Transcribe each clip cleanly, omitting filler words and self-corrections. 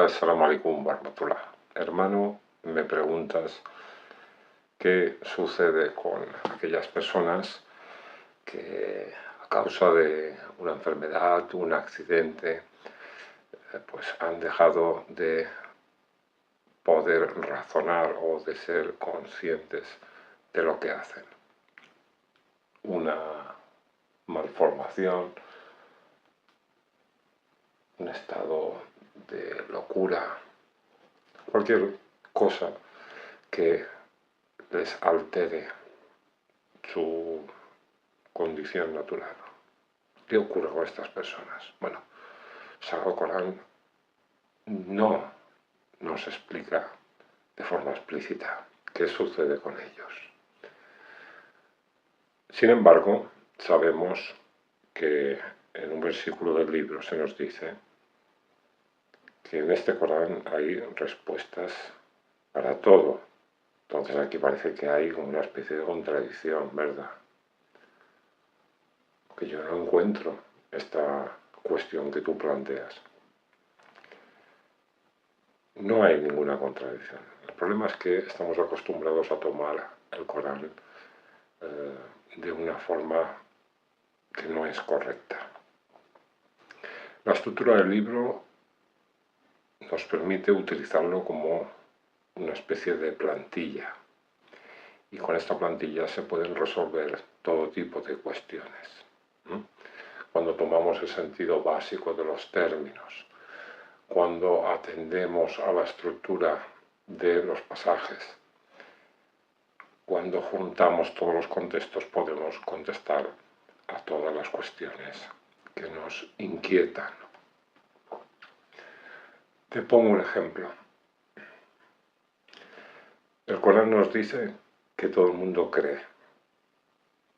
Assalamu alaikum warahmatullah. Hermano, me preguntas qué sucede con aquellas personas que a causa de una enfermedad, un accidente, pues han dejado de poder razonar o de ser conscientes de lo que hacen. Una malformación, un estado de locura, cualquier cosa que les altere su condición natural. ¿Qué ocurre con estas personas? Bueno, el Sagrado Corán no nos explica de forma explícita qué sucede con ellos. Sin embargo, sabemos que en un versículo del libro se nos dice que en este Corán hay respuestas para todo. Entonces aquí parece que hay una especie de contradicción, ¿verdad? Que yo no encuentro esta cuestión que tú planteas. No hay ninguna contradicción. El problema es que estamos acostumbrados a tomar el Corán de una forma que no es correcta. La estructura del libro nos permite utilizarlo como una especie de plantilla, y con esta plantilla se pueden resolver todo tipo de cuestiones. Cuando tomamos el sentido básico de los términos, cuando atendemos a la estructura de los pasajes, cuando juntamos todos los contextos, podemos contestar a todas las cuestiones que nos inquietan. Te pongo un ejemplo. El Corán nos dice que todo el mundo cree.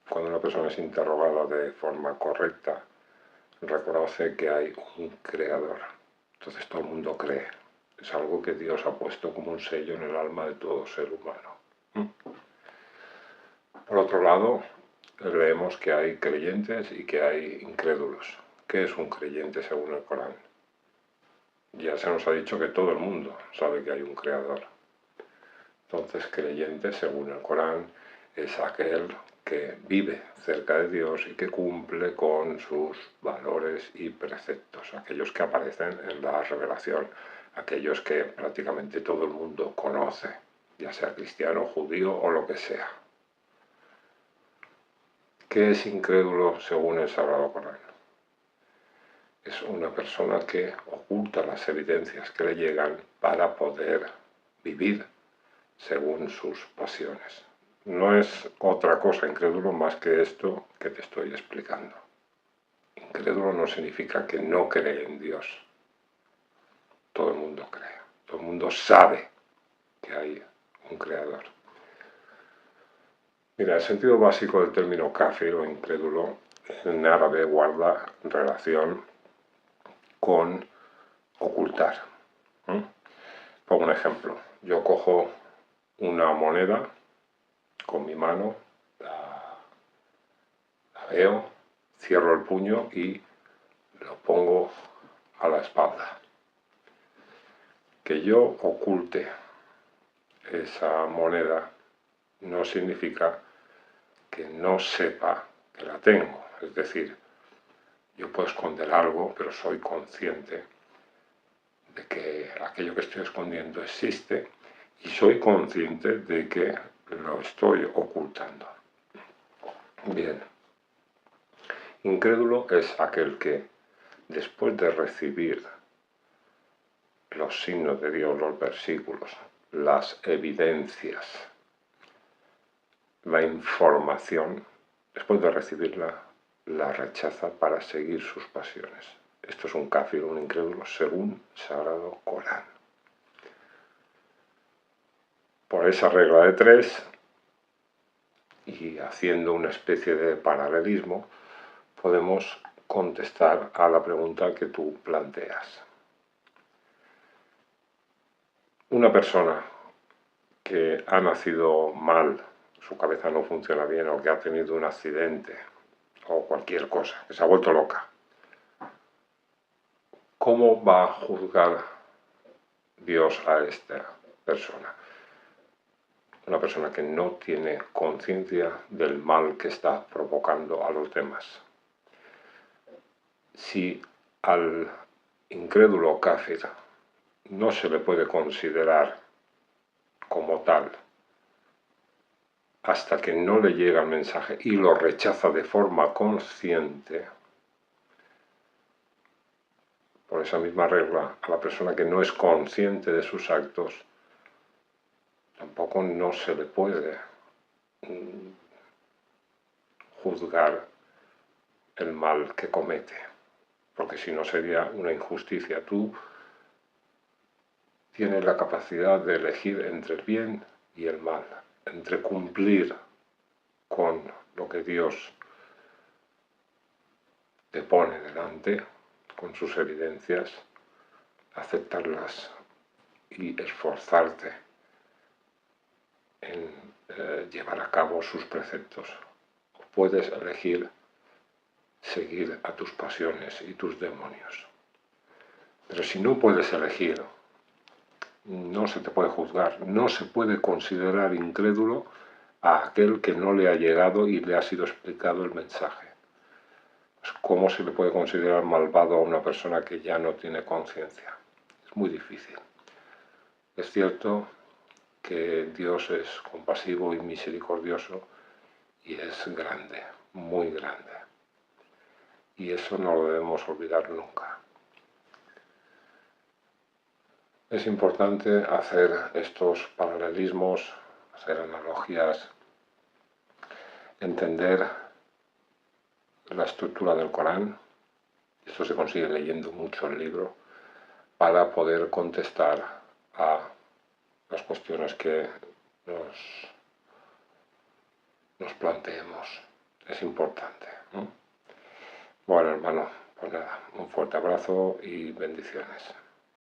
Cuando una persona es interrogada de forma correcta, reconoce que hay un creador. Entonces todo el mundo cree. Es algo que Dios ha puesto como un sello en el alma de todo ser humano. Por otro lado, leemos que hay creyentes y que hay incrédulos. ¿Qué es un creyente según el Corán? Ya se nos ha dicho que todo el mundo sabe que hay un creador. Entonces, creyente según el Corán es aquel que vive cerca de Dios y que cumple con sus valores y preceptos, aquellos que aparecen en la revelación, aquellos que prácticamente todo el mundo conoce, ya sea cristiano, judío o lo que sea. ¿Qué es incrédulo según el Sagrado Corán? Es una persona que oculta las evidencias que le llegan para poder vivir según sus pasiones. No es otra cosa incrédulo más que esto que te estoy explicando. Incrédulo no significa que no cree en Dios. Todo el mundo cree, todo el mundo sabe que hay un creador. Mira, el sentido básico del término kafir o incrédulo en árabe guarda relación con ocultar. Pongo un ejemplo. Yo cojo una moneda con mi mano, la veo, cierro el puño y lo pongo a la espalda. Que yo oculte esa moneda no significa que no sepa que la tengo. Es decir, yo puedo esconder algo, pero soy consciente de que aquello que estoy escondiendo existe y soy consciente de que lo estoy ocultando. Bien. Incrédulo es aquel que, después de recibir los signos de Dios, los versículos, las evidencias, la información, después de recibirla, la rechaza para seguir sus pasiones. Esto es un kafir, un incrédulo, según el Sagrado Corán. Por esa regla de 3, y haciendo una especie de paralelismo, podemos contestar a la pregunta que tú planteas. Una persona que ha nacido mal, su cabeza no funciona bien o que ha tenido un accidente o cualquier cosa, que se ha vuelto loca, ¿cómo va a juzgar Dios a esta persona. Una persona que no tiene conciencia del mal que está provocando a los demás. Si al incrédulo kafir no se le puede considerar como tal hasta que no le llega el mensaje y lo rechaza de forma consciente, por esa misma regla, a la persona que no es consciente de sus actos, tampoco no se le puede juzgar el mal que comete, porque si no sería una injusticia. Tú tienes la capacidad de elegir entre el bien y el mal, entre cumplir con lo que Dios te pone delante, con sus evidencias, aceptarlas y esforzarte en llevar a cabo sus preceptos. Puedes elegir seguir a tus pasiones y tus demonios. Pero si no puedes elegir, no se te puede juzgar, no se puede considerar incrédulo a aquel que no le ha llegado y le ha sido explicado el mensaje. Pues, ¿cómo se le puede considerar malvado a una persona que ya no tiene conciencia? Es muy difícil. Es cierto que Dios es compasivo y misericordioso y es grande, muy grande. Y eso no lo debemos olvidar nunca. Es importante hacer estos paralelismos, hacer analogías, entender la estructura del Corán. Esto se consigue leyendo mucho el libro para poder contestar a las cuestiones que nos planteemos. Es importante, ¿no? Bueno, hermano, pues nada, un fuerte abrazo y bendiciones.